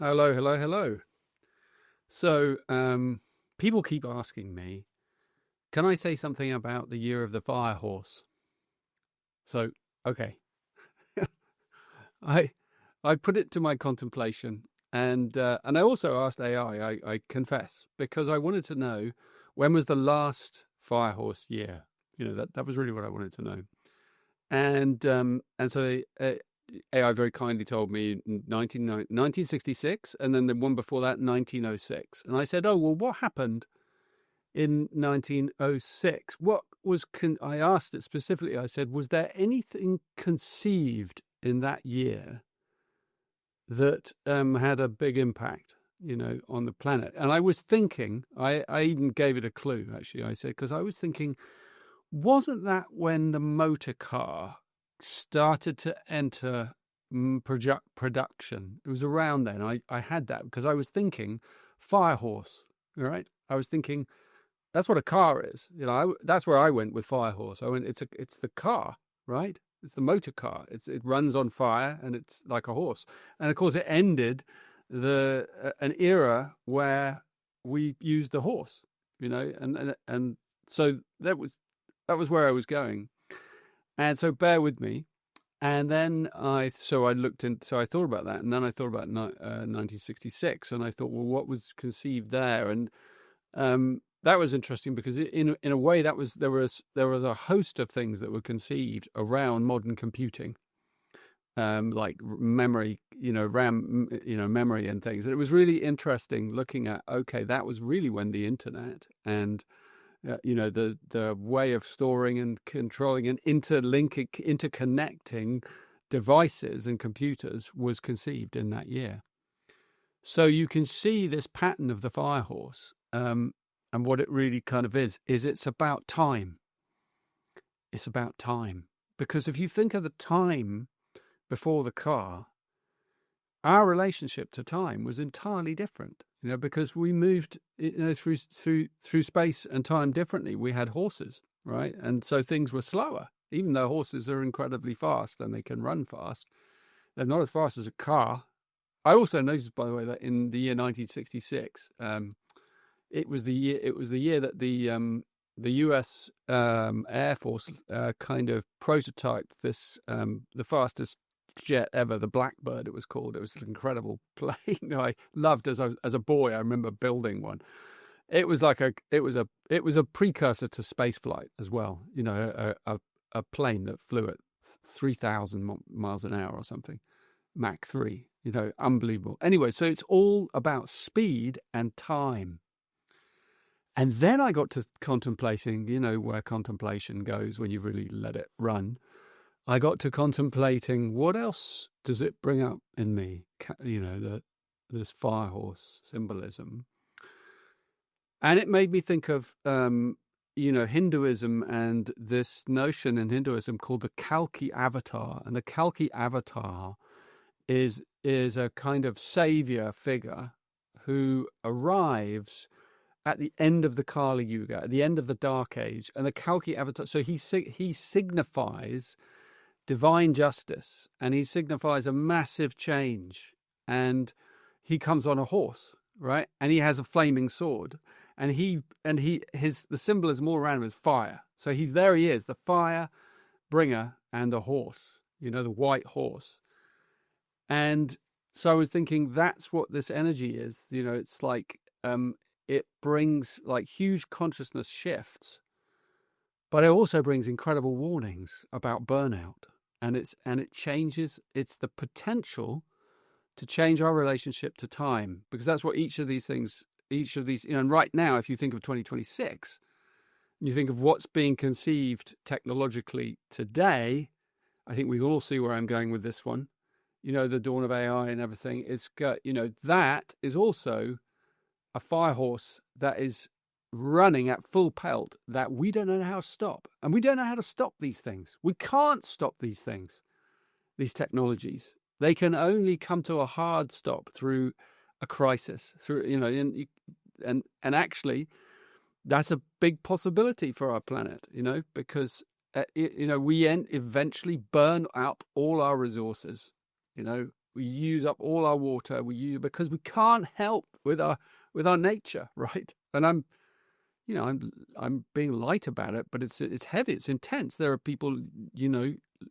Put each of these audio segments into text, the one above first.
Hello, hello, hello. So, people keep asking me, can I say something about the year of the fire horse? So, okay, I I put it to my contemplation, and I also asked AI. I confess, because I wanted to know when was the last fire horse year. That was really what I wanted to know. And so AI very kindly told me 1966, and then the one before that, 1906. And I said, oh, well, what happened in 1906? I asked it specifically. I said, was there anything conceived in that year that had a big impact, on the planet? And I was thinking, I even gave it a clue, actually. I said, because I was thinking, wasn't that when the motor car started to enter production? It was around then. I had that because I was thinking fire horse, right? I was thinking that's what a car is. That's where I went with fire horse. I went, it's the car, right? It's the motor car. It runs on fire and it's like a horse. And of course, it ended an era where we used the horse, and so that was where I was going. And so bear with me. And then I thought about that. And then I thought about 1966. And I thought, well, what was conceived there? And that was interesting because in a way there was a host of things that were conceived around modern computing. Like memory, RAM, memory and things. And it was really interesting looking at, okay, that was really when the internet and the way of storing and controlling and interconnecting devices and computers was conceived in that year. So you can see this pattern of the fire horse, and what it really kind of is it's about time. It's about time. Because if you think of the time before the car, our relationship to time was entirely different, because we moved through space and time differently. We had horses, right? And so things were slower, even though horses are incredibly fast and they can run fast. They're not as fast as a car. I also noticed, by the way, that in the year 1966, it was the year that the U.S. Air Force kind of prototyped the fastest jet ever, the Blackbird. It was called. It was an incredible plane. I loved as a boy. I remember building one. It was a precursor to space flight as well. A plane that flew at 3,000 miles an hour or something, Mach 3. Unbelievable. Anyway, so it's all about speed and time. And then I got to contemplating, where contemplation goes when you really let it run. I got to contemplating what else does it bring up in me, this fire horse symbolism. And it made me think of, Hinduism and this notion in Hinduism called the Kalki avatar. And the Kalki avatar is a kind of savior figure who arrives at the end of the Kali Yuga, at the end of the Dark Age. And the Kalki avatar, so he signifies divine justice, and he signifies a massive change. And he comes on a horse, right? And he has a flaming sword, and the symbolism all around him is fire. So he is, the fire bringer and the horse, the white horse. And so I was thinking, that's what this energy is. It's like it brings like huge consciousness shifts, but it also brings incredible warnings about burnout. And it changes. It's the potential to change our relationship to time, because that's what each of these, and right now, if you think of 2026, you think of what's being conceived technologically today, I think we all see where I'm going with this one. The dawn of AI and everything. That is also a fire horse that is running at full pelt, that we don't know how to stop. And we don't know how to stop these things. We can't stop these things, these technologies. They can only come to a hard stop through a crisis, and actually that's a big possibility for our planet, because we eventually burn up all our resources, We use up all our water. Because we can't help with our nature, right? And I'm being light about it, but it's heavy, it's intense. There are people,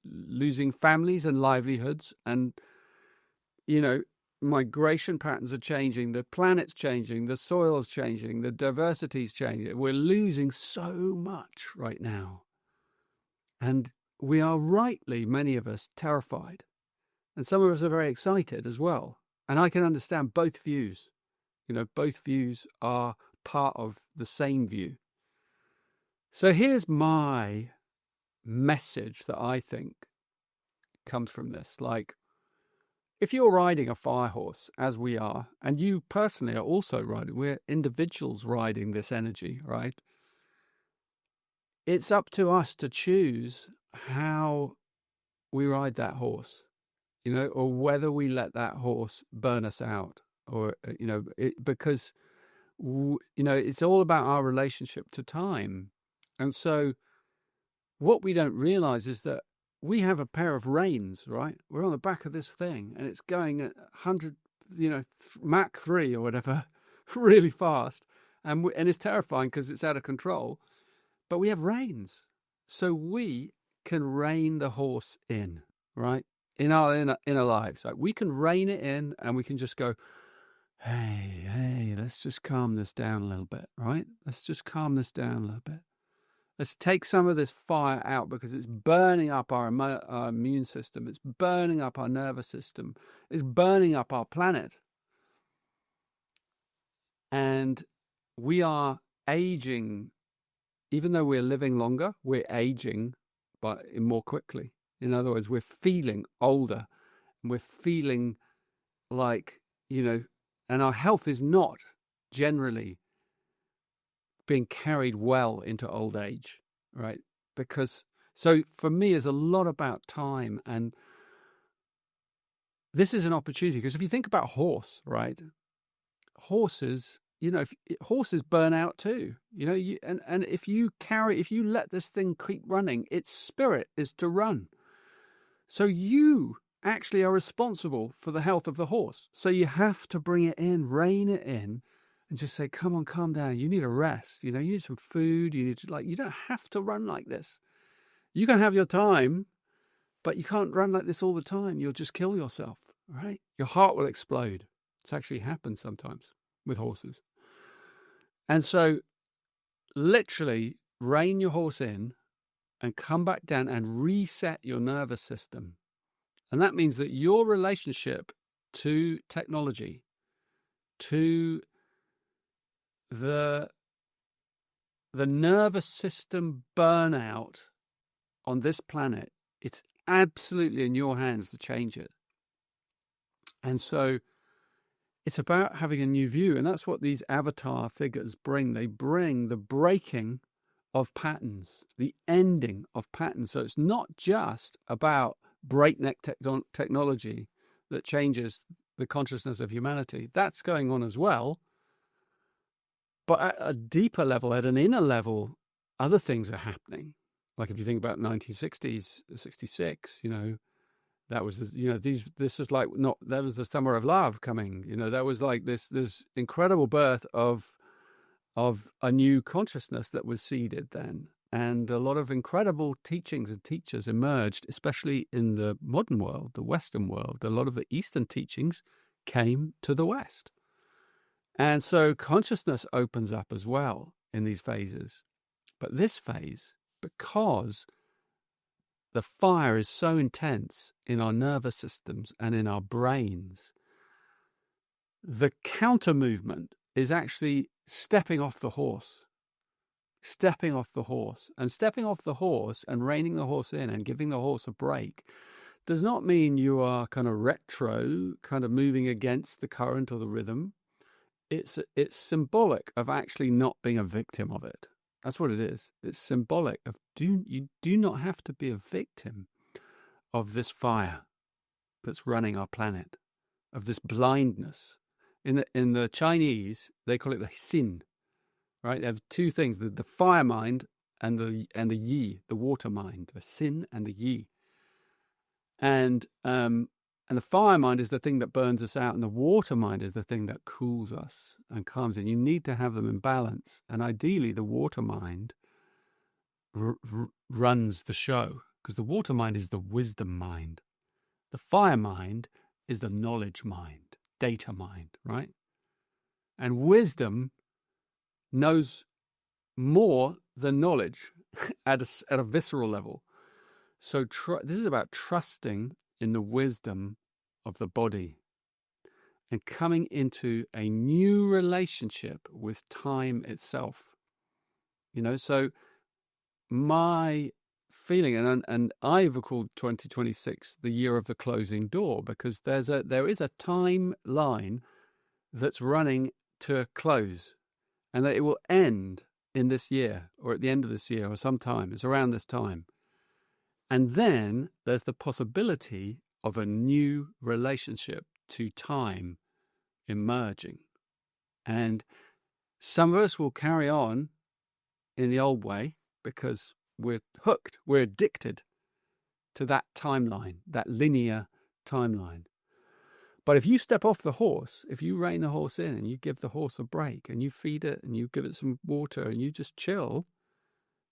losing families and livelihoods, and migration patterns are changing, the planet's changing, the soil's changing, the diversity's changing. We're losing so much right now. And we are rightly, many of us, terrified. And some of us are very excited as well. And I can understand both views. Both views are part of the same view. So here's my message that I think comes from this. Like, if you're riding a fire horse, as we are, and you personally are also riding, we're individuals riding this energy, right? It's up to us to choose how we ride that horse, or whether we let that horse burn us out, or, because, it's all about our relationship to time. And so what we don't realize is that we have a pair of reins, right? We're on the back of this thing, and it's going at 100, Mach 3 or whatever, really fast. And it's terrifying because it's out of control. But we have reins. So we can rein the horse in, right? In our inner lives. Right? We can rein it in, and we can just go, hey, let's just calm this down a little bit, right? Let's just calm this down a little bit. Let's take some of this fire out, because it's burning up our immune system. It's burning up our nervous system. It's burning up our planet. And we are aging. Even though we're living longer, we're aging but more quickly. In other words, we're feeling older, and we're feeling like, and our health is not generally being carried well into old age, right? So for me, it's a lot about time. And this is an opportunity, because if you think about horse, right? Horses, horses burn out too, and if you let this thing keep running, its spirit is to run. So you actually are responsible for the health of the horse. So you have to bring it in, rein it in, and just say, come on, calm down. You need a rest. You need some food. You don't have to run like this. You can have your time, but you can't run like this all the time. You'll just kill yourself, right? Your heart will explode. It's actually happened sometimes with horses. And so literally rein your horse in and come back down and reset your nervous system. And that means that your relationship to technology, to the nervous system burnout on this planet, it's absolutely in your hands to change it. And so it's about having a new view. And that's what these avatar figures bring. They bring the breaking of patterns, the ending of patterns. So it's not just about breakneck technology that changes the consciousness of humanity. That's going on as well. But at a deeper level, at an inner level, other things are happening. Like if you think about 1960s, 66, that was, this was like, that was the summer of love coming, that was like this incredible birth of a new consciousness that was seeded then. And a lot of incredible teachings and teachers emerged, especially in the modern world, the Western world. A lot of the Eastern teachings came to the West. And so consciousness opens up as well in these phases. But this phase, because the fire is so intense in our nervous systems and in our brains, the counter movement is actually stepping off the horse. Stepping off the horse and reining the horse in and giving the horse a break does not mean you are kind of retro, kind of moving against the current or the rhythm. It's symbolic of actually not being a victim of it. That's what it is. It's symbolic of you do not have to be a victim of this fire that's running our planet, of this blindness. In the Chinese, they call it the sin. Right, they have two things: the fire mind and the yi, the water mind, the sin and the yi. And And the fire mind is the thing that burns us out, and the water mind is the thing that cools us and calms in. You need to have them in balance. And ideally, the water mind runs the show, because the water mind is the wisdom mind. The fire mind is the knowledge mind, data mind, right? And wisdom knows more than knowledge at a visceral level. So this is about trusting in the wisdom of the body and coming into a new relationship with time itself. So my feeling, and I've called 2026 the year of the closing door, because there is a timeline that's running to a close, and that it will end in this year, or at the end of this year, or sometime. It's around this time. And then there's the possibility of a new relationship to time emerging. And some of us will carry on in the old way because we're hooked, we're addicted to that timeline, that linear timeline. But if you step off the horse, if you rein the horse in and you give the horse a break and you feed it and you give it some water and you just chill,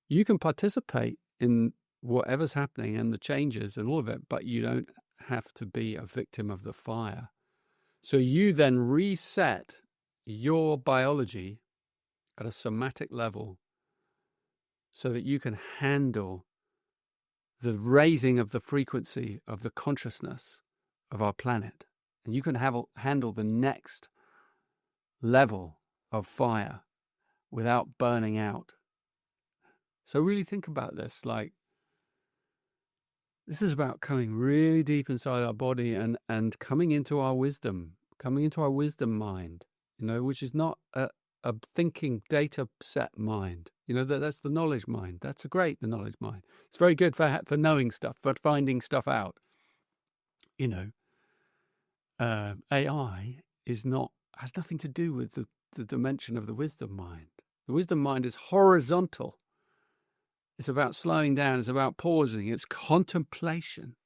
you can participate in whatever's happening and the changes and all of it, but you don't have to be a victim of the fire. So you then reset your biology at a somatic level so that you can handle the raising of the frequency of the consciousness of our planet. And you can handle the next level of fire without burning out. So really think about this. Like, this is about coming really deep inside our body and coming into our wisdom mind, which is not a thinking data set mind. That's the knowledge mind. That's the knowledge mind. It's very good for knowing stuff, for finding stuff out. AI has nothing to do with the dimension of the wisdom mind. The wisdom mind is horizontal. It's about slowing down. It's about pausing. It's contemplation.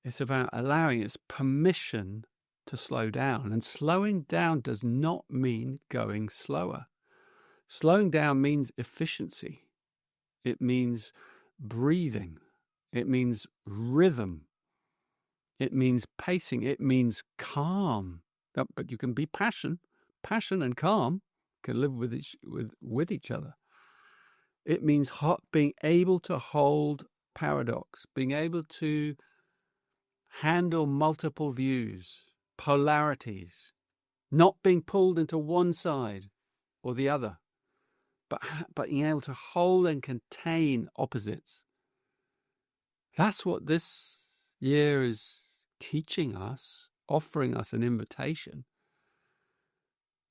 It's about allowing its permission to slow down. And slowing down does not mean going slower. Slowing down means efficiency. It means breathing. It means rhythm. It means pacing. It means calm. But you can be passion and calm can live with each other. It means being able to hold paradox, being able to handle multiple views, polarities, not being pulled into one side or the other, but being able to hold and contain opposites. That's what this year is teaching us, offering us an invitation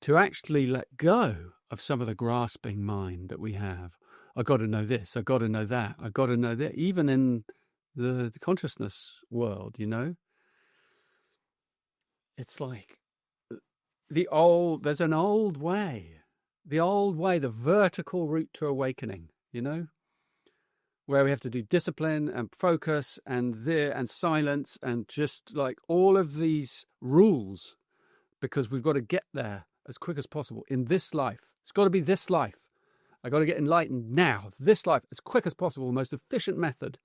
to actually let go of some of the grasping mind that we have. I got to know this, I got to know that, I got to know that. Even in the consciousness world, it's like there's an old way, the vertical route to awakening, where we have to do discipline and focus and silence and just like all of these rules, because we've got to get there as quick as possible in this life. It's got to be this life. I got to get enlightened now, this life, as quick as possible, the most efficient method.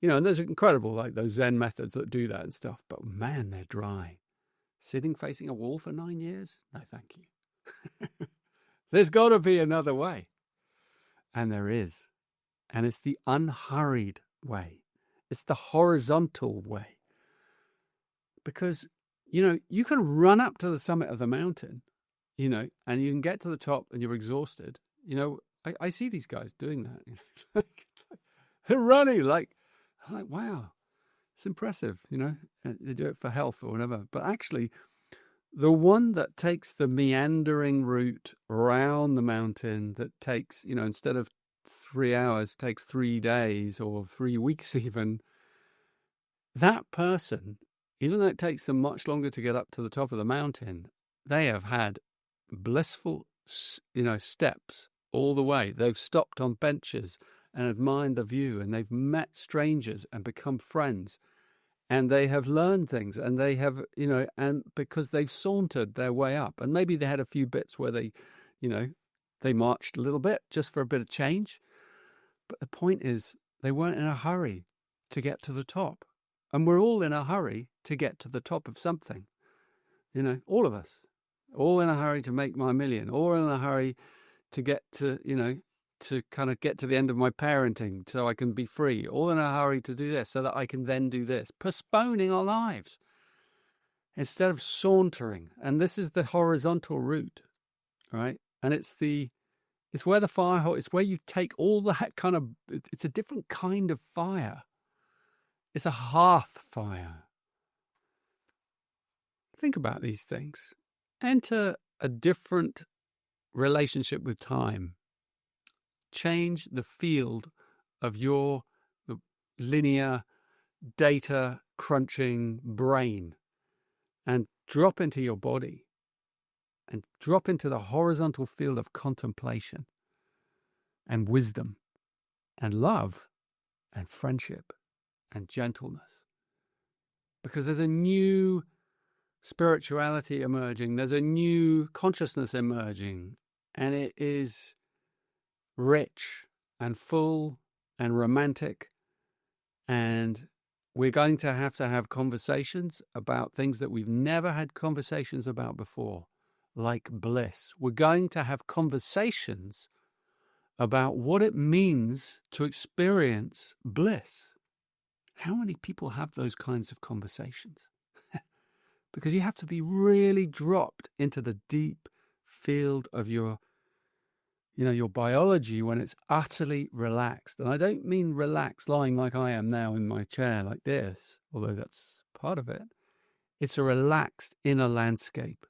And there's incredible, like those Zen methods that do that and stuff. But man, they're dry. Sitting facing a wall for 9 years? No, thank you. There's got to be another way. And there is. And it's the unhurried way. It's the horizontal way. Because, you can run up to the summit of the mountain, and you can get to the top and you're exhausted. I see these guys doing that. They're running like, wow, it's impressive, They do it for health or whatever. But actually, the one that takes the meandering route around the mountain that takes, instead of 3 hours, takes 3 days or 3 weeks even, that person, even though it takes them much longer to get up to the top of the mountain, they have had blissful, steps all the way. They've stopped on benches and admired the view, and they've met strangers and become friends. and they have learned things, and they have, and because they've sauntered their way up, and maybe they had a few bits where they, they marched a little bit just for a bit of change. But the point is, they weren't in a hurry to get to the top. And we're all in a hurry to get to the top of something. All of us. All in a hurry to make my million. All in a hurry to get to, to kind of get to the end of my parenting so I can be free. All in a hurry to do this so that I can then do this. Postponing our lives instead of sauntering. And this is the horizontal route, right? And it's where the fire, it's where you take all that kind of, it's a different kind of fire. It's a hearth fire. Think about these things. Enter a different relationship with time. Change the field of your linear data crunching brain and drop into your body and drop into the horizontal field of contemplation and wisdom and love and friendship and gentleness. Because there's a new spirituality emerging, there's a new consciousness emerging, and it is rich and full and romantic, and we're going to have conversations about things that we've never had conversations about before, like bliss. We're going to have conversations about what it means to experience bliss. How many people have those kinds of conversations? Because you have to be really dropped into the deep field of your biology when it's utterly relaxed. And I don't mean relaxed lying like I am now in my chair like this, although that's part of it. It's a relaxed inner landscape.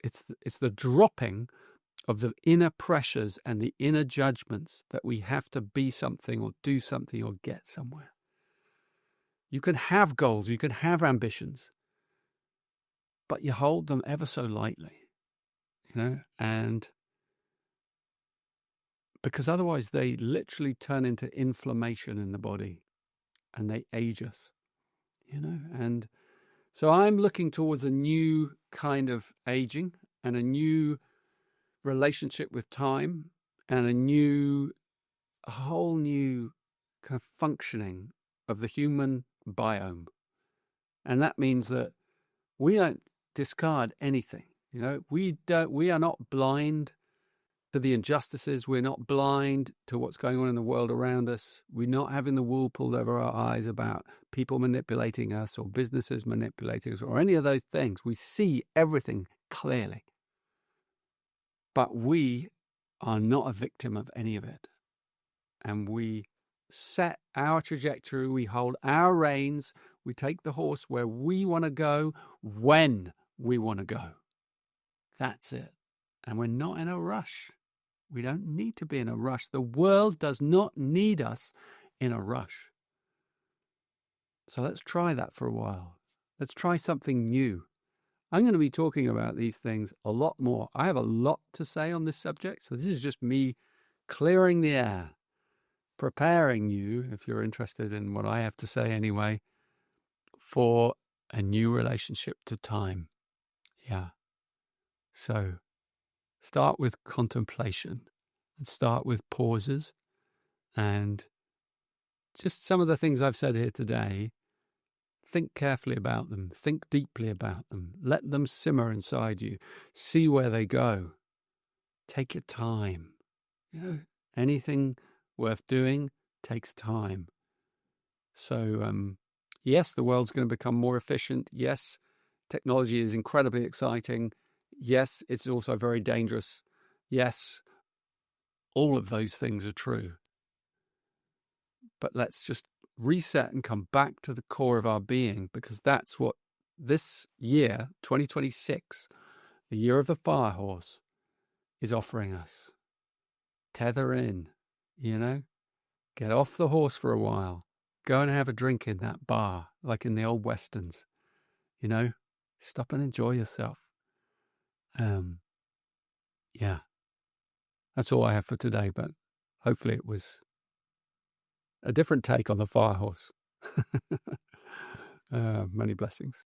It's the dropping of the inner pressures and the inner judgments that we have to be something or do something or get somewhere. You can have goals, you can have ambitions, but you hold them ever so lightly, and because otherwise they literally turn into inflammation in the body and they age us, and so I'm looking towards a new kind of aging and a new relationship with time and a whole new kind of functioning of the human biome. And that means that we don't discard anything. We are not blind to the injustices. We're not blind to what's going on in the world around us. We're not having the wool pulled over our eyes about people manipulating us or businesses manipulating us or any of those things. We see everything clearly. But we are not a victim of any of it. And we set our trajectory, we hold our reins, we take the horse where we want to go, when we want to go. That's it. And we're not in a rush. We don't need to be in a rush. The world does not need us in a rush. So let's try that for a while. Let's try something new. I'm going to be talking about these things a lot more. I have a lot to say on this subject, so this is just me clearing the air, preparing you, if you're interested in what I have to say anyway, for a new relationship to time. Yeah. So start with contemplation and start with pauses, and just some of the things I've said here today, think carefully about them, think deeply about them, let them simmer inside you, see where they go. Take your time. Anything worth doing takes time. So, yes, the world's going to become more efficient. Yes, technology is incredibly exciting. Yes, it's also very dangerous. Yes, all of those things are true. But let's just reset and come back to the core of our being, because that's what this year, 2026, the year of the fire horse, is offering us. Tether in, get off the horse for a while. Go and have a drink in that bar, like in the old Westerns, stop and enjoy yourself. Yeah, that's all I have for today, but hopefully it was a different take on the fire horse. Many blessings.